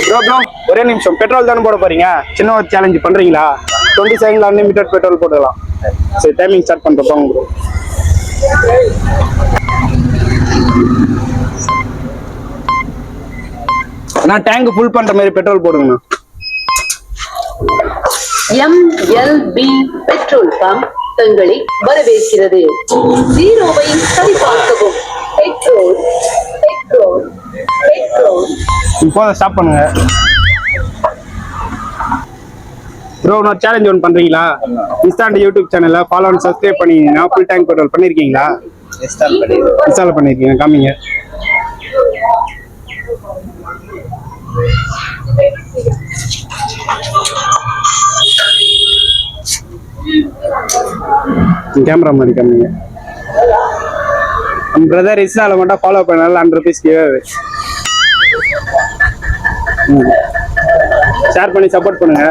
Bro bro ஒரே நிமிஷம், petrol தானே போட போறீங்க? சின்ன ஒரு சேலஞ்சு பண்றீங்களா? 20 செகண்ட்ல அன்லிமிட்டட் பெட்ரோல் போடலாம். சரி, டைமிங் ஸ்டார்ட் பண்றோம் போங்க ப்ரோ. நான் டேங்க் ஃபுல் பண்ற மாதிரி பெட்ரோல் போடுங்கண்ணா. MLB பெட்ரோல் பம்ப் தங்களை வரவேற்கிறது. ஜீரோவை சரிபார்க்கவும். Petrol petrol petrol. இப்போ ஸ்டாப் பண்ணுங்க ப்ரோ. நான் சேலஞ்ச் ஒன்று பண்றீங்களா? இன்ஸ்டாண்ட் யூடியூப் சேனல்ல ஃபாலோ அண்ட் சப்ஸ்கிரைப் பண்ணிங்கன்னா ஃபுல் டேங்க் பெட்ரோல் பண்ணிருக்கீங்களா? இன்ஸ்டால் பண்ணிருக்கீங்க, காமிங்க. கேமரா மாதிரி காமிங்க. நம்ம பிரதர் இன்ஸ்டால மட்டும் ஃபாலோ பண்ணால 100 rupees ஷேர் பண்ணி சப்போர்ட் பண்ணுங்க.